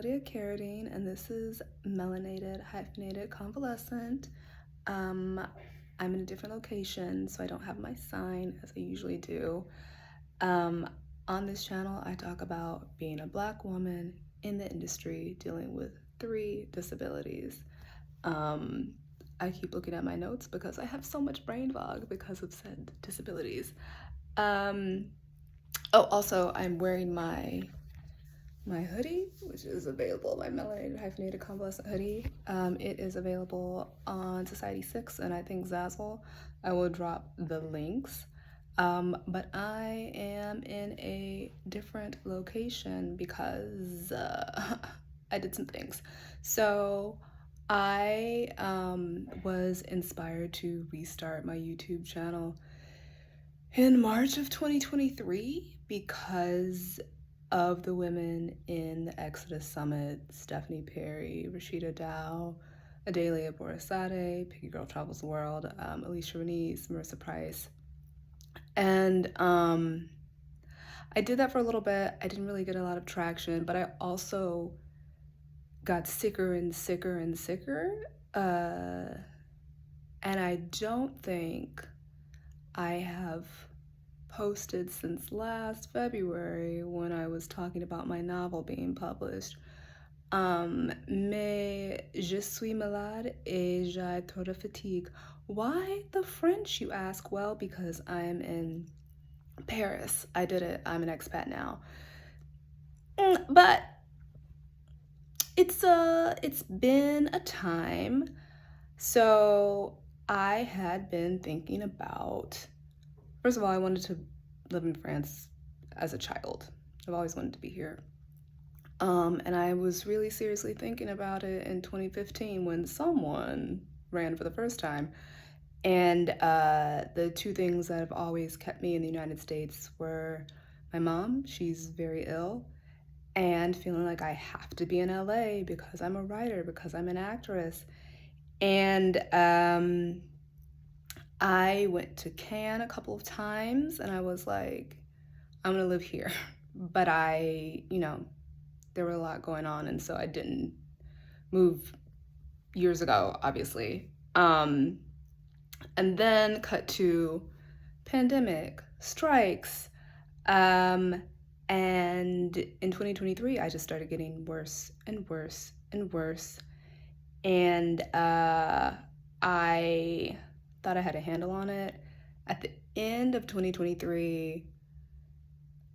Lydia Caradine, and this is Melanated Hyphenated Convalescent. I'm in a different location, so I don't have my sign as I usually do. On this channel, I talk about being a Black woman in the industry dealing with 3 disabilities. I keep looking at my notes because I have so much brain fog because of said disabilities. Also, I'm wearing my hoodie, which is available, my Melanated Hyphenated Convalescent hoodie. It is available on Society 6 and I think Zazzle. I will drop the links. But I am in a different location because I did some things. So I was inspired to restart my YouTube channel in March of 2023 because of the women in the Exodus Summit: Stephanie Perry, Rashida Dow, Adelia Borisade, Piggy Girl Travels the World, Alicia Renese, Marissa Price. And I did that for a little bit. I didn't really get a lot of traction, but I also got sicker and sicker and sicker. And I don't think I have posted since last February when I was talking about my novel being published. Mais je suis malade et j'ai trop de fatigue. Why the French, you ask? Well, because I'm in Paris. I did it. I'm an expat now. But it's been a time. So I had been thinking about, first of all, I wanted to live in France as a child. I've always wanted to be here. And I was really seriously thinking about it in 2015 when someone ran for the first time. And the 2 things that have always kept me in the United States were my mom, she's very ill, and feeling like I have to be in LA because I'm a writer, because I'm an actress. And I went to Cannes a couple of times and I was like, I'm gonna live here. But there were a lot going on, and so I didn't move years ago, obviously. And then cut to pandemic, strikes, and in 2023, I just started getting worse and worse and worse. And I thought I had a handle on it. At the end of 2023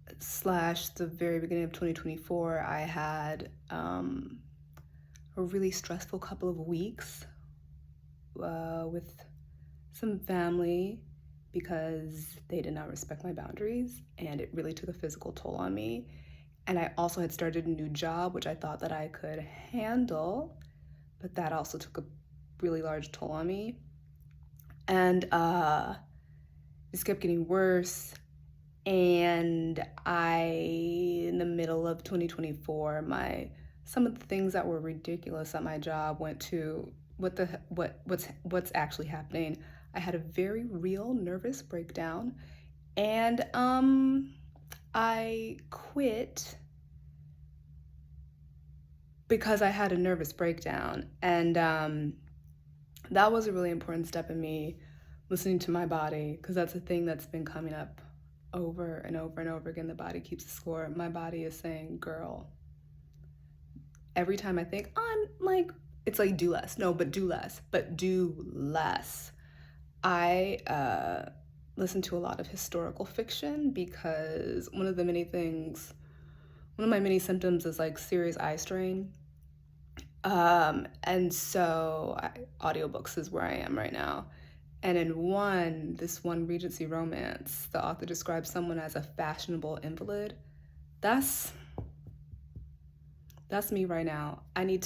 / the very beginning of 2024, I had a really stressful couple of weeks with some family because they did not respect my boundaries, and it really took a physical toll on me. And I also had started a new job, which I thought that I could handle, but that also took a really large toll on me. And this kept getting worse. And in the middle of 2024, some of the things that were ridiculous at my job went to what's actually happening. I had a very real nervous breakdown, and I quit because I had a nervous breakdown. And that was a really important step in me listening to my body, because that's a thing that's been coming up over and over and over again. The body keeps the score. My body is saying, girl, every time I think, it's like, do less. No, but do less. But do less. I listen to a lot of historical fiction because one of my many symptoms is like serious eye strain. And so audiobooks is where I am right now. And in this one Regency romance, the author describes someone as a fashionable invalid. That's me right now. I need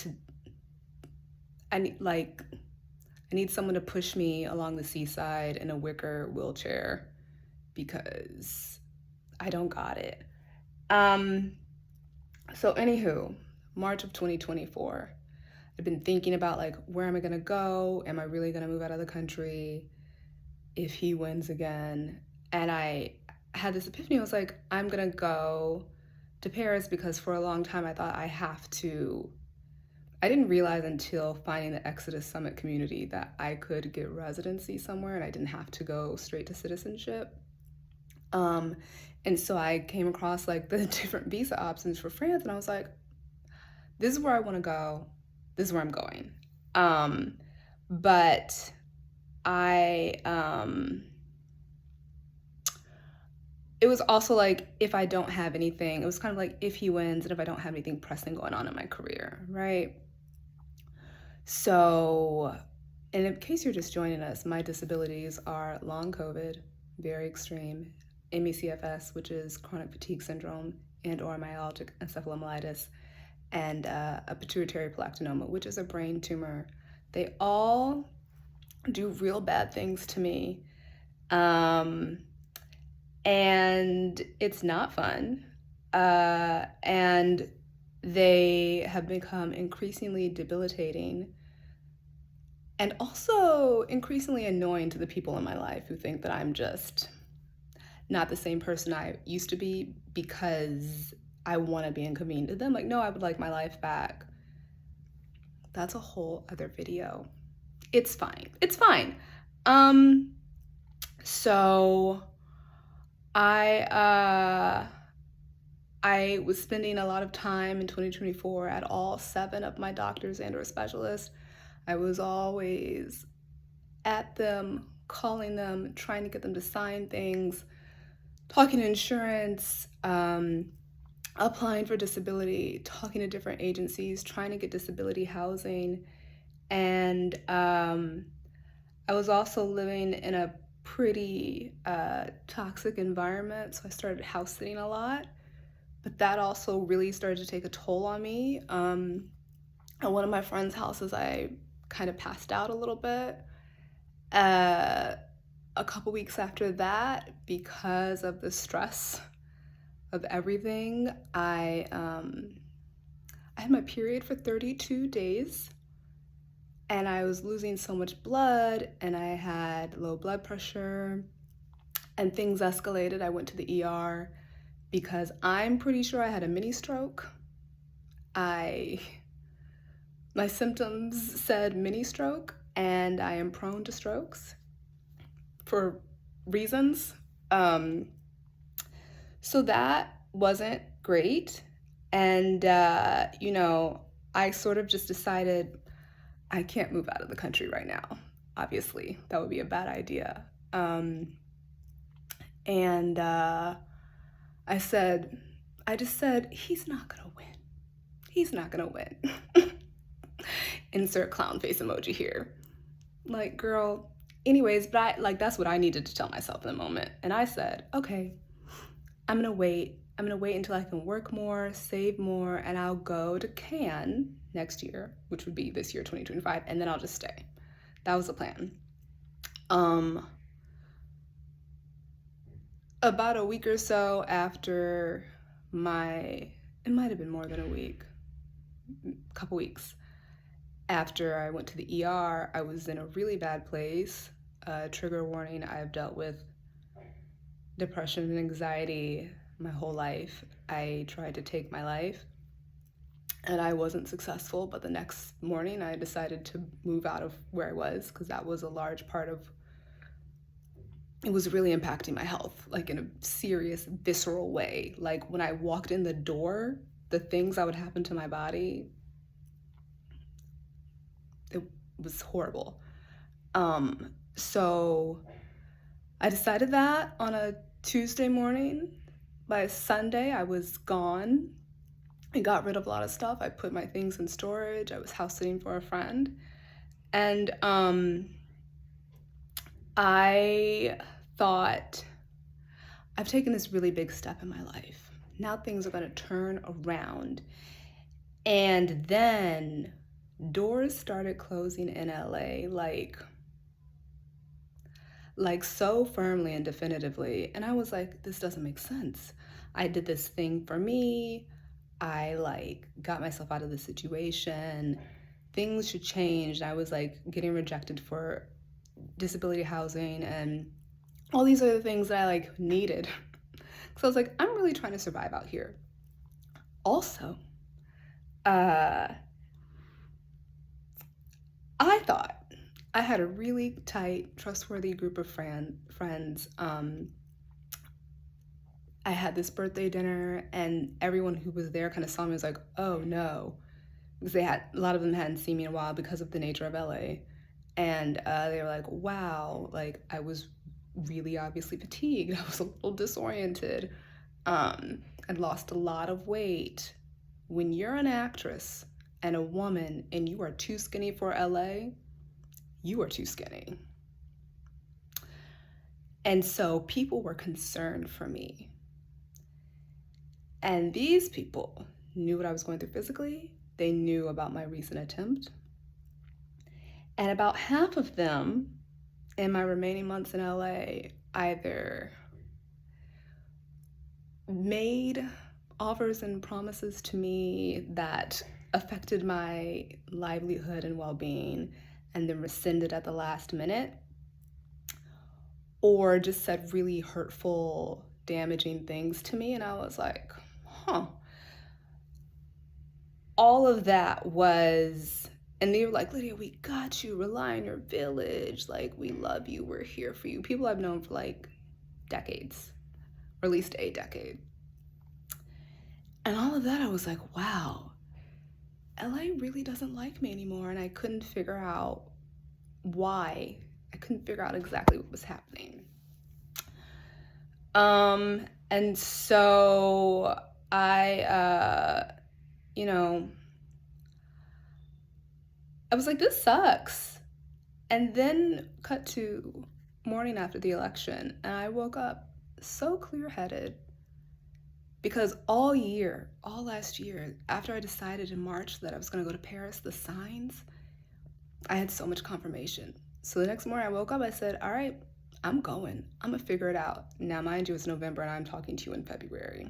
someone to push me along the seaside in a wicker wheelchair because I don't got it. So anywho, March of 2024, I've been thinking about where am I gonna go? Am I really gonna move out of the country if he wins again? And I had this epiphany. I was like, I'm gonna go to Paris because for a long time I thought I didn't realize until finding the Exodus Summit community that I could get residency somewhere and I didn't have to go straight to citizenship. And so I came across like the different visa options for France, and I was like, this is where I want to go. This is where I'm going. But it was also like, if I don't have anything, it was kind of like if he wins and if I don't have anything pressing going on in my career, right? So, and in case you're just joining us, my disabilities are long COVID, very extreme, ME/CFS, which is chronic fatigue syndrome, and or myalgic encephalomyelitis, and a pituitary placenoma, which is a brain tumor. They all do real bad things to me. And it's not fun. And they have become increasingly debilitating and also increasingly annoying to the people in my life who think that I'm just not the same person I used to be because I want to be inconvenient to them. Like, no, I would like my life back. That's a whole other video. It's fine. It's fine. So I was spending a lot of time in 2024 at all 7 of my doctors and or specialists. I was always at them, calling them, trying to get them to sign things, talking to insurance, applying for disability, talking to different agencies, trying to get disability housing. And I was also living in a pretty toxic environment, so I started house sitting a lot. But that also really started to take a toll on me. At one of my friends' houses, I kind of passed out a little bit. A couple weeks after that, because of the stress of everything, I had my period for 32 days, and I was losing so much blood, and I had low blood pressure, and things escalated. I went to the ER because I'm pretty sure I had a mini stroke. My symptoms said mini stroke, and I am prone to strokes for reasons. So that wasn't great. And, I sort of just decided I can't move out of the country right now. Obviously, that would be a bad idea. I just said, he's not gonna win. He's not gonna win. Insert clown face emoji here. Like, girl, anyways, but that's what I needed to tell myself in the moment. And I said, okay, I'm gonna wait until I can work more, save more, and I'll go to Cannes next year, which would be this year, 2025, and then I'll just stay. That was the plan. About a week or so after it might have been more than a week, a couple weeks after I went to the ER, I was in a really bad place. Trigger warning, I've dealt with depression and anxiety my whole life. I tried to take my life and I wasn't successful, but the next morning I decided to move out of where I was because that was a large part of it was really impacting my health, like in a serious, visceral way. Like when I walked in the door, the things that would happen to my body, it was horrible. So I decided that on a Tuesday morning. By Sunday, I was gone. I got rid of a lot of stuff. I put my things in storage. I was house sitting for a friend. And I thought, I've taken this really big step in my life. Now things are gonna turn around. And then doors started closing in LA, like so firmly and definitively. And I was like, this doesn't make sense. I did this thing for me. I got myself out of the situation. Things should change. I was getting rejected for disability housing and all these other things that I needed. So I was like, I'm really trying to survive out here. Also, uh, I thought I had a really tight, trustworthy group of friends. I had this birthday dinner, and everyone who was there kind of saw me and was like, "Oh no," because a lot of them hadn't seen me in a while because of the nature of LA, and they were like, "Wow," like I was really obviously fatigued. I was a little disoriented. I'd lost a lot of weight. When you're an actress and a woman and you are too skinny for LA, you are too skinny. And so people were concerned for me. And these people knew what I was going through physically. They knew about my recent attempt. And about half of them in my remaining months in LA either made offers and promises to me that affected my livelihood and well-being and then rescinded at the last minute, or just said really hurtful, damaging things to me. And I was like, huh. All of that was, and they were like, Lydia, we got you. Rely on your village. Like, we love you. We're here for you. People I've known for like decades, or at least a decade. And all of that, I was like, wow, LA really doesn't like me anymore. And I couldn't figure out why. I couldn't figure out exactly what was happening. And so I, I was like, this sucks. And then cut to morning after the election, and I woke up so clear-headed because all last year, after I decided in March that I was going to go to Paris, the signs, I had so much confirmation. So the next morning I woke up, I said, all right, I'm going. I'm going to figure it out. Now, mind you, it's November and I'm talking to you in February.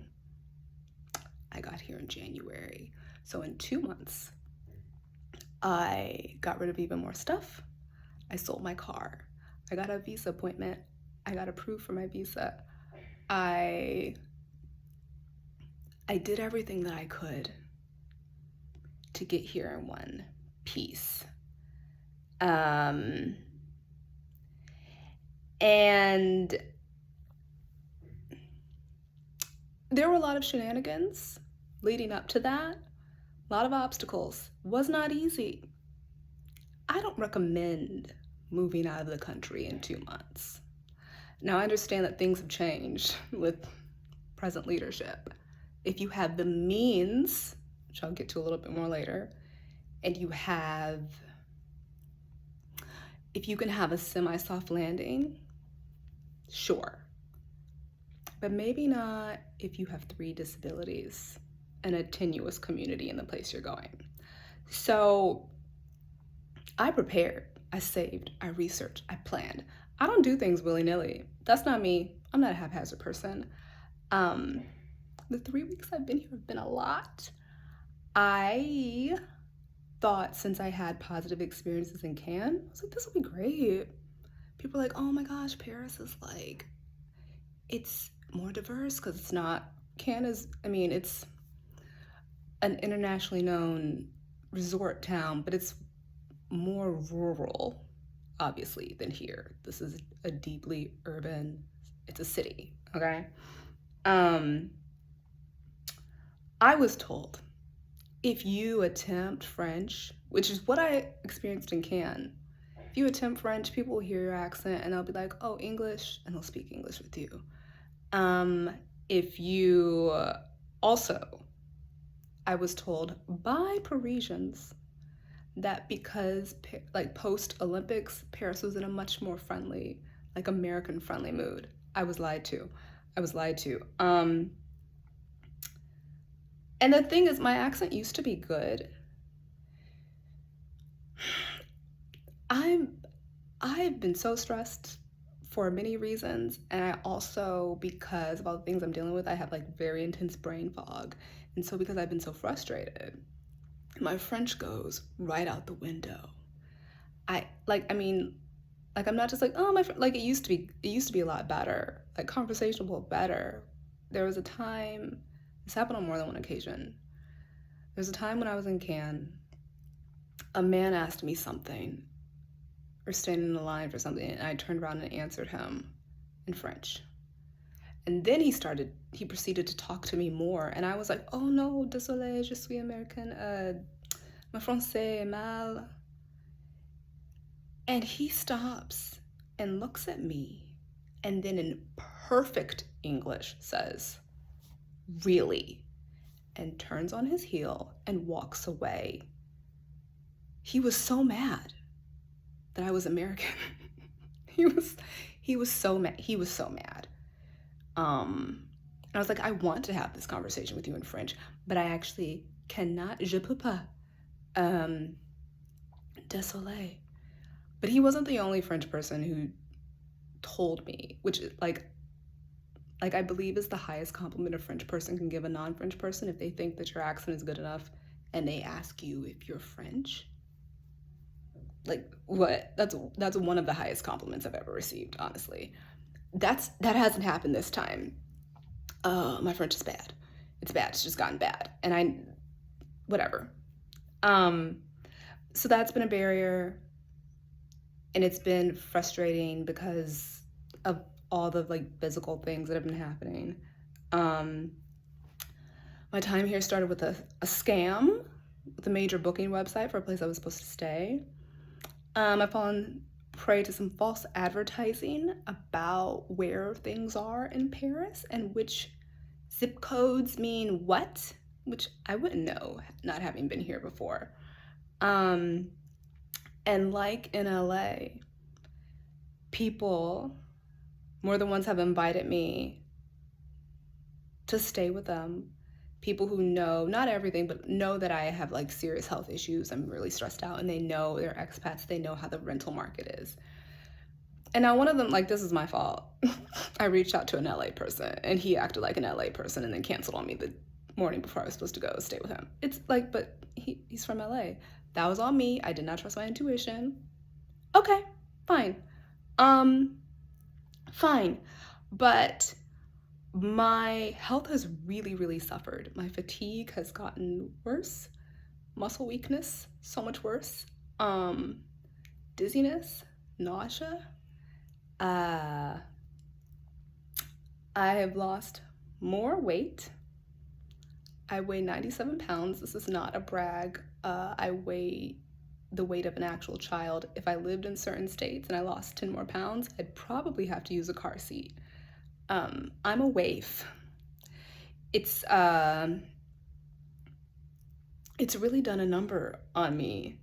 I got here in January. So in 2 months, I got rid of even more stuff. I sold my car. I got a visa appointment. I got approved for my visa. I did everything that I could to get here in one piece. And there were a lot of shenanigans leading up to that, a lot of obstacles. Was not easy. I don't recommend moving out of the country in 2 months. Now, I understand that things have changed with present leadership. If you have the means, which I'll get to a little bit more later, and if you can have a semi-soft landing, sure. But maybe not if you have 3 disabilities and a tenuous community in the place you're going. So I prepared, I saved, I researched, I planned. I don't do things willy-nilly. That's not me. I'm not a haphazard person. The 3 weeks I've been here have been a lot. I thought since I had positive experiences in Cannes, I was like, this will be great. People are like, oh my gosh, Paris is like, it's more diverse because it's not, Cannes is, it's an internationally known resort town, but it's more rural, obviously, than here. This is a deeply urban, it's a city, okay? I was told if you attempt French, which is what I experienced in Cannes, if you attempt French, people will hear your accent and they'll be like, oh, English, and they'll speak English with you. If you also, I was told by Parisians that because like post-Olympics, Paris was in a much more friendly, like American-friendly mood. I was lied to. And the thing is, my accent used to be good. I've been so stressed for many reasons, and I also, because of all the things I'm dealing with, I have like very intense brain fog. And so because I've been so frustrated, my French goes right out the window. I'm not just like, oh, like it used to be a lot better, like conversational better. There was a time This happened on more than one occasion. There's a time when I was in Cannes, a man asked me something, or standing in the line for something, and I turned around and answered him in French. And then he proceeded to talk to me more, and I was like, oh no, désolé, je suis américaine, mon français est mal. And he stops and looks at me, and then in perfect English says, really? And turns on his heel and walks away. He was so mad that I was American. he was so mad. He was so mad. And I was like, I want to have this conversation with you in French, but I actually cannot. Je peux pas. Désolé. But he wasn't the only French person who told me, which is like I believe is the highest compliment a French person can give a non-French person if they think that your accent is good enough and they ask you if you're French. Like, what? That's one of the highest compliments I've ever received, honestly. That hasn't happened this time. My French is bad. It's bad. It's just gotten bad. And whatever. So that's been a barrier, and it's been frustrating because of all the like physical things that have been happening. My time here started with a scam with a major booking website for a place I was supposed to stay. I've fallen prey to some false advertising about where things are in Paris and which zip codes mean what, which I wouldn't know, not having been here before. And like in LA, people more than once have invited me to stay with them. People who know, not everything, but know that I have like serious health issues. I'm really stressed out, and they know they're expats. They know how the rental market is. And now one of them, like, this is my fault. I reached out to an LA person, and he acted like an LA person and then canceled on me the morning before I was supposed to go stay with him. It's like, but he's from LA. That was on me. I did not trust my intuition. Okay, fine. Fine. But my health has really, really suffered. My fatigue has gotten worse. Muscle weakness, so much worse. Dizziness, nausea. I have lost more weight. I weigh 97 pounds. This is not a brag. I weigh the weight of an actual child. If I lived in certain states and I lost 10 more pounds, I'd probably have to use a car seat. I'm a waif. It's really done a number on me.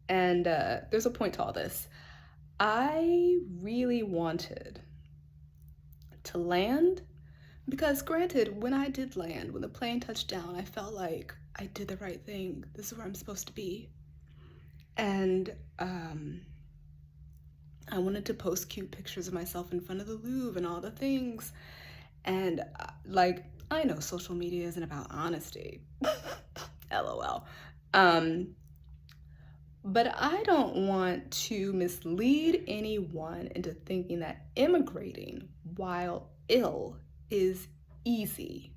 And there's a point to all this. I really wanted to land because, granted, when I did land, when the plane touched down, I felt like I did the right thing. This is where I'm supposed to be. And I wanted to post cute pictures of myself in front of the Louvre and all the things. And like, I know social media isn't about honesty. LOL. But I don't want to mislead anyone into thinking that immigrating while ill is easy.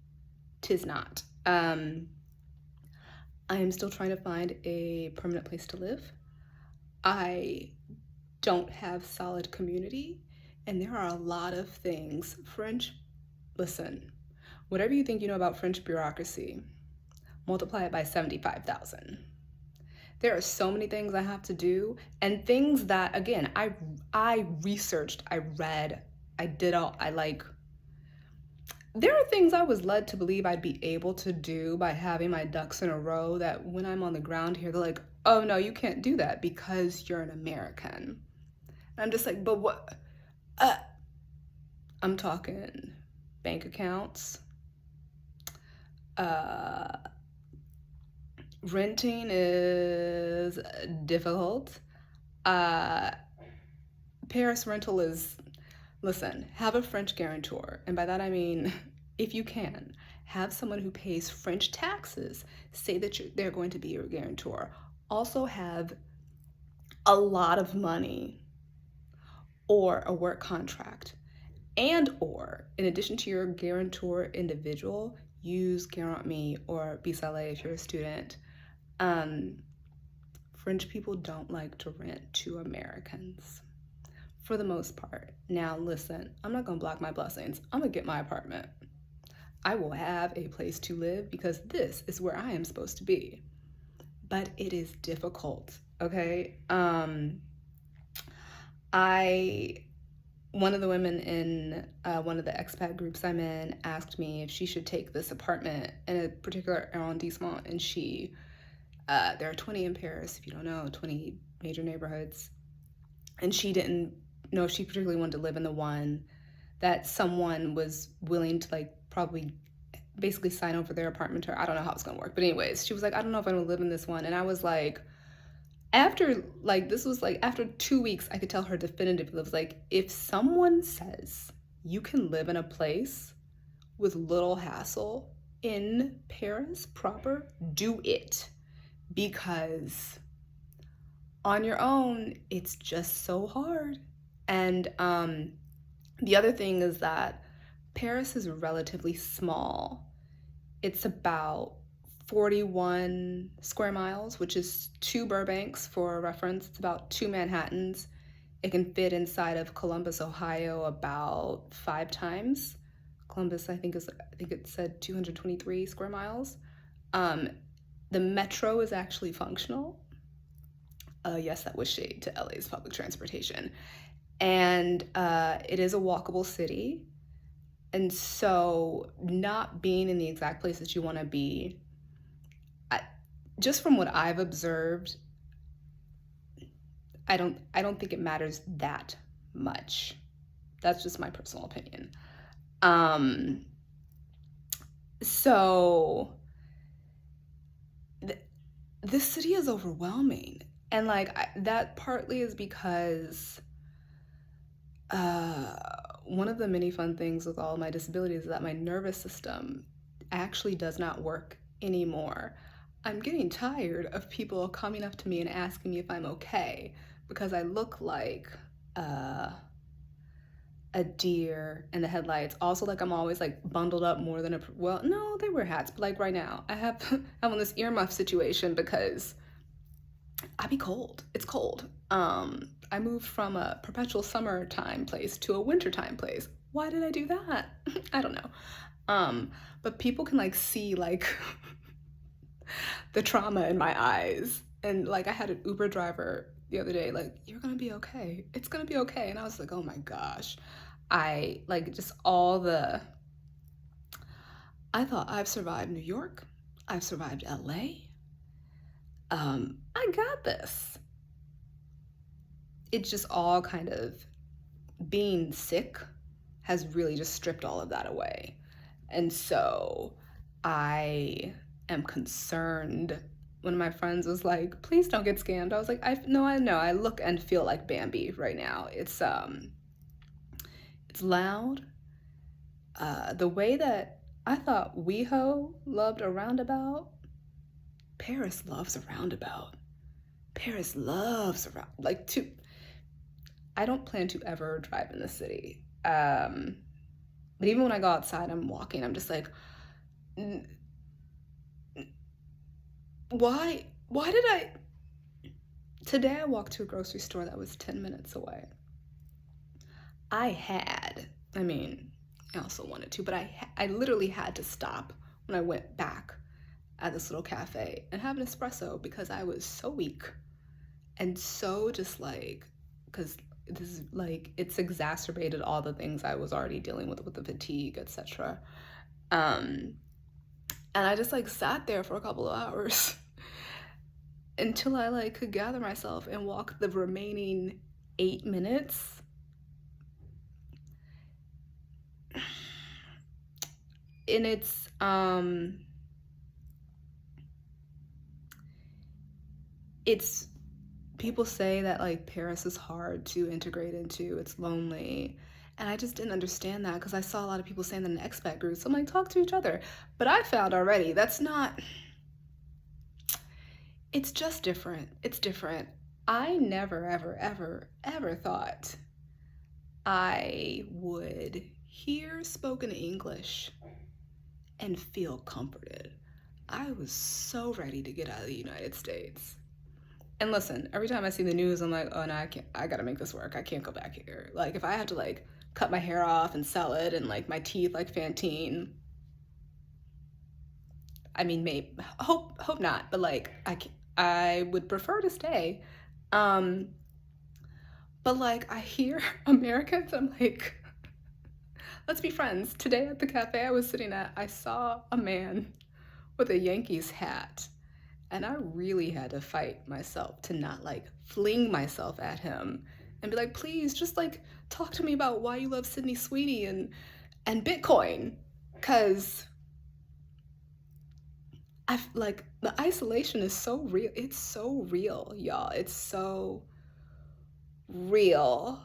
'Tis not. I am still trying to find a permanent place to live. I don't have solid community, and there are a lot of things. Listen, whatever you think you know about French bureaucracy, multiply it by 75,000. There are so many things I have to do, and things that, again, I researched, I read, there are things I was led to believe I'd be able to do by having my ducks in a row that when I'm on the ground here, they're like, oh no, you can't do that because you're an American. And I'm just like, but what? I'm talking bank accounts. Renting is difficult. Paris rental is, listen, have a French guarantor. And by that I mean, if you can, have someone who pays French taxes say that they're going to be your guarantor. Also have a lot of money or a work contract. And or, in addition to your guarantor individual, use Garant Me or Bisalé if you're a student. French people don't like to rent to Americans for the most part. Now, listen, I'm not gonna block my blessings. I'm gonna get my apartment. I will have a place to live because this is where I am supposed to be. But it is difficult, okay? One of the women in one of the expat groups I'm in asked me if she should take this apartment in a particular arrondissement, and there are 20 in Paris, if you don't know, 20 major neighborhoods, and she didn't know if she particularly wanted to live in the one that someone was willing to like probably basically sign over their apartment to her. I don't know how it's gonna work, but anyways, she was like, I don't know if I'm gonna live in this one, and I was like, after 2 weeks, I could tell her definitively. It was like, if someone says you can live in a place with little hassle in Paris proper, do it, because on your own, it's just so hard. And the other thing is that Paris is relatively small. It's about 41 square miles, which is 2 Burbanks for reference. It's about 2 Manhattans. It can fit inside of Columbus, Ohio about 5 times. Columbus, I think it said 223 square miles. The metro is actually functional. Yes, that was shade to LA's public transportation. And it is a walkable city. And so not being in the exact place that you want to be, just from what I've observed, I don't think it matters that much. That's just my personal opinion. So this city is overwhelming. And like that partly is because one of the many fun things with all my disabilities is that my nervous system actually does not work anymore. I'm getting tired of people coming up to me and asking me if I'm okay because I look like a deer in the headlights. Also, like I'm always like bundled up more than well, no, they wear hats, but like right now I'm on this earmuff situation because I be cold. It's cold. I moved from a perpetual summertime place to a wintertime place. Why did I do that? I don't know. But people can like see like the trauma in my eyes. And like I had an Uber driver the other day, like, you're gonna be okay. It's gonna be okay. And I was like, oh my gosh. I thought I've survived New York. I've survived LA. I got this. It's just all kind of being sick has really just stripped all of that away. And so I am concerned. One of my friends was like, please don't get scammed. I was like, I know. I look and feel like Bambi right now. It's loud. The way that I thought WeHo loved a roundabout, Paris loves a roundabout. Paris loves a roundabout. I don't plan to ever drive in the city. But even when I go outside, I'm walking, I'm just like, why did today I walked to a grocery store that was 10 minutes away. I also wanted to, but I literally had to stop when I went back at this little cafe and have an espresso because I was so weak and so just like, because this is like, it's exacerbated all the things I was already dealing with the fatigue, etc. And I just like sat there for a couple of hours until I like could gather myself and walk the remaining 8 minutes. And it's people say that like Paris is hard to integrate into, it's lonely. And I just didn't understand that because I saw a lot of people saying that in expat groups. So I'm like, talk to each other. But I found already that's not, it's just different. It's different. I never, ever, ever, ever thought I would hear spoken English and feel comforted. I was so ready to get out of the United States. And listen, every time I see the news, I'm like, oh no, I gotta make this work. I can't go back here. Like, if I have to like cut my hair off and sell it and like my teeth like Fantine, I mean, maybe, hope not, but like, I would prefer to stay. Um, but like, I hear Americans, I'm like, let's be friends. Today at the cafe I was sitting at, I saw a man with a Yankees hat. And I really had to fight myself to not like fling myself at him and be like, please just like talk to me about why you love Sydney Sweeney and Bitcoin. Cause I like the isolation is so real. It's so real, y'all. It's so real.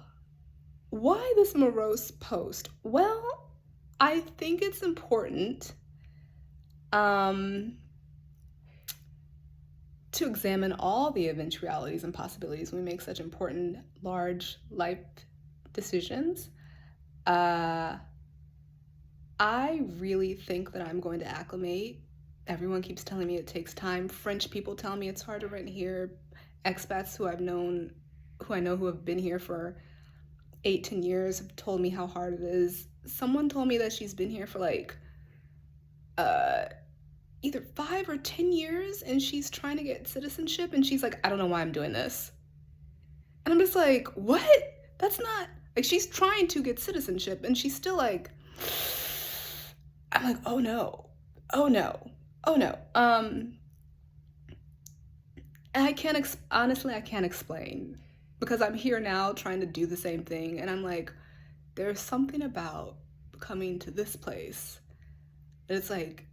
Why this morose post? Well, I think it's important to examine all the eventualities and possibilities when we make such important, large life decisions. I really think that I'm going to acclimate. Everyone keeps telling me it takes time. French people tell me it's hard to rent here. Expats who I know who have been here for 8-10 years have told me how hard it is. Someone told me that she's been here for like either 5 or 10 years and she's trying to get citizenship and she's like, I don't know why I'm doing this. And I'm just like, what? That's not, like, she's trying to get citizenship and she's still like, I'm like, oh no, oh no, oh no. And honestly, I can't explain because I'm here now trying to do the same thing. And I'm like, there's something about coming to this place that it's like,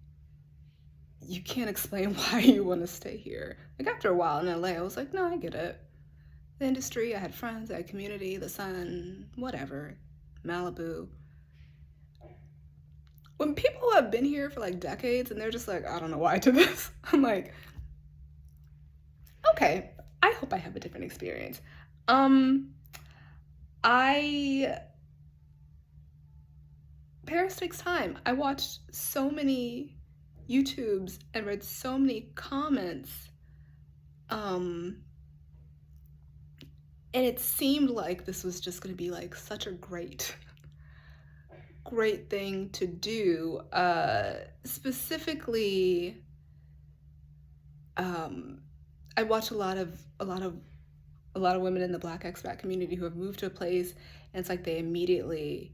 you can't explain why you want to stay here. Like after a while in LA, I was like, no, I get it. The industry, I had friends, I had community, the sun, whatever, Malibu. When people have been here for like decades and they're just like, I don't know why I did this, I'm like, okay, I hope I have a different experience. Paris takes time. I watched so many YouTubes and read so many comments. And it seemed like this was just going to be like such a great thing to do. Specifically, I watch a lot of women in the Black expat community who have moved to a place, and it's like they immediately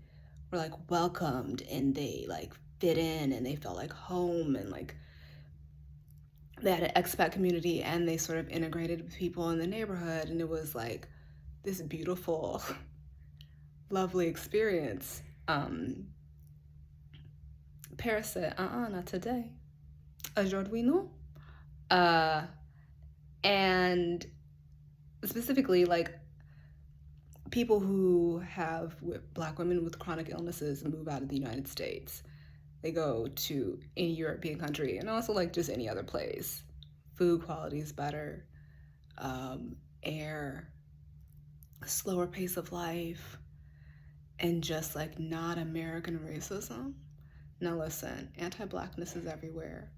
were like welcomed and they like fit in and they felt like home and like they had an expat community and they sort of integrated with people in the neighborhood, and it was like this beautiful, lovely experience. Paris said, not today. Aujourd'hui, non. And specifically, like, people who have Black women with chronic illnesses move out of the United States. They go to any European country and also like just any other place. Food quality is better, air, slower pace of life, and just like not American racism. Now listen, anti-Blackness is everywhere.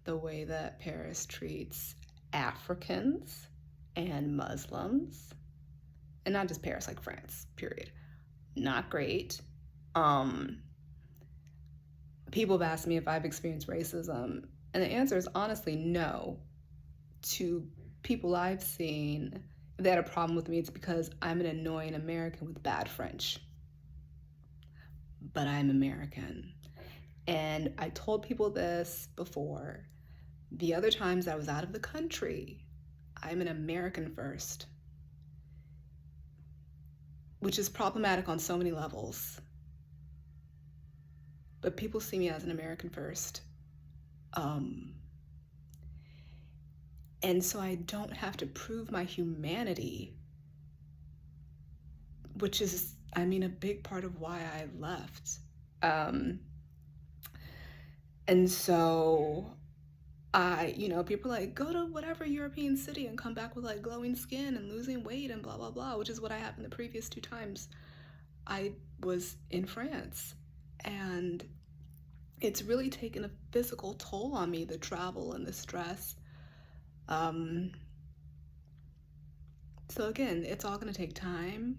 The way that Paris treats Africans and Muslims, and not just Paris, like France, period. Not great. People have asked me if I've experienced racism, and the answer is honestly no. To people I've seen, if they had a problem with me, it's because I'm an annoying American with bad French. But I'm American. And I told people this before. The other times I was out of the country, I'm an American first, which is problematic on so many levels. But people see me as an American first. And so I don't have to prove my humanity, which is, I mean, a big part of why I left. And so people are like, go to whatever European city and come back with like glowing skin and losing weight and blah, blah, blah, which is what I happened the previous 2 times I was in France. And it's really taken a physical toll on me, the travel and the stress. So again, it's all going to take time.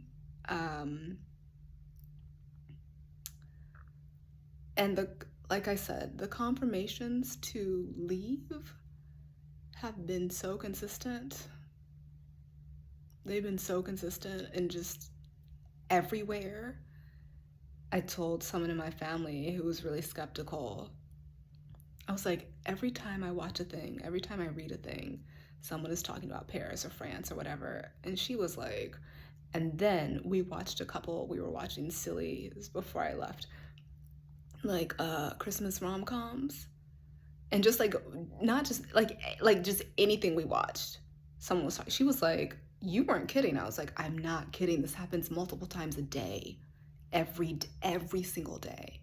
And like I said, the confirmations to leave have been so consistent. They've been so consistent and just everywhere. I told someone in my family who was really skeptical, I was like, every time I watch a thing, every time I read a thing, someone is talking about Paris or France or whatever. And she was like, and then we were watching silly, this was before I left, like Christmas rom-coms. And just like, not just like just anything we watched. Someone was talking, she was like, you weren't kidding. I was like, I'm not kidding. This happens multiple times a day, every single day.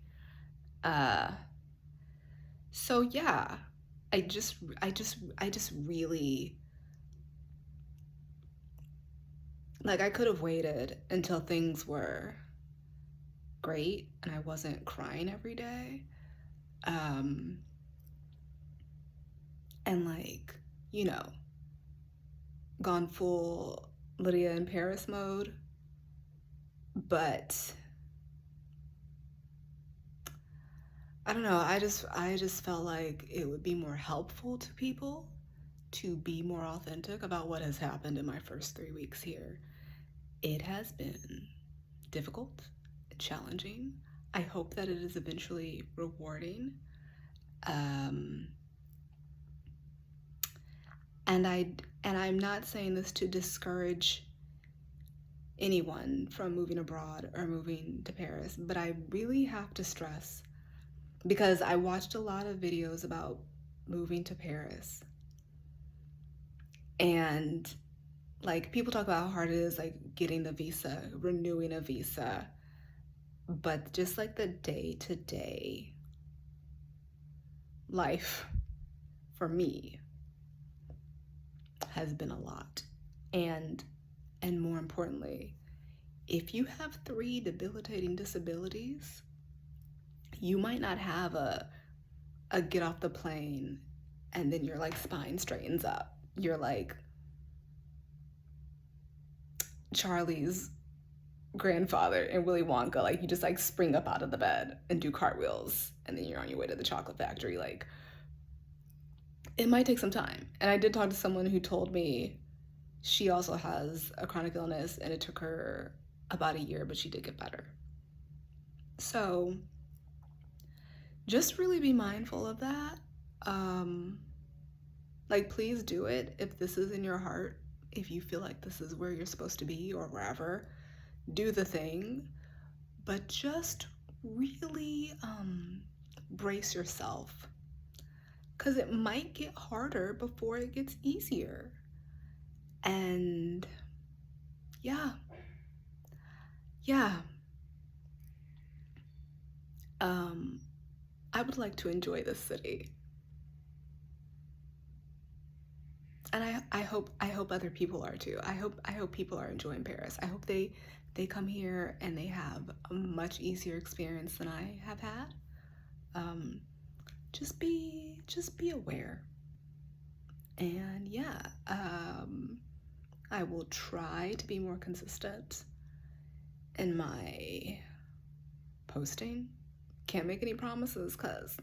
So yeah, I just really, like, I could have waited until things were great and I wasn't crying every day. And like, you know, gone full Lydia in Paris mode. But I don't know, I just felt like it would be more helpful to people to be more authentic about what has happened in my first 3 weeks here. It has been difficult, challenging. I hope that it is eventually rewarding. And I'm not saying this to discourage anyone from moving abroad or moving to Paris, but I really have to stress, because I watched a lot of videos about moving to Paris, and like, people talk about how hard it is, like, getting the visa, renewing a visa, but just like the day-to-day life for me has been a lot. And more importantly, if you have 3 debilitating disabilities, you might not have a get off the plane and then your like spine straightens up. You're like Charlie's grandfather in Willy Wonka, like you just like spring up out of the bed and do cartwheels and then you're on your way to the chocolate factory. Like, it might take some time. And I did talk to someone who told me she also has a chronic illness and it took her about a year, but she did get better. So just really be mindful of that. Like, please do it if this is in your heart. If you feel like this is where you're supposed to be or wherever, do the thing. But just really brace yourself, because it might get harder before it gets easier. And yeah. I would like to enjoy this city. And I hope other people are too. I hope people are enjoying Paris. I hope they come here and they have a much easier experience than I have had. Just be aware. And yeah, I will try to be more consistent in my posting. Can't make any promises because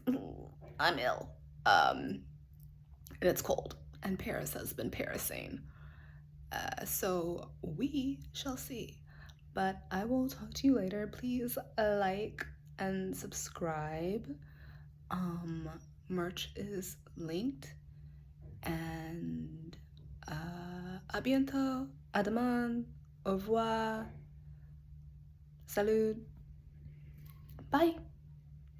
I'm ill. And it's cold. And Paris has been Parising. So we shall see. But I will talk to you later. Please like and subscribe. Merch is linked. And à bientôt. À demain. Au revoir. Salut. Bye.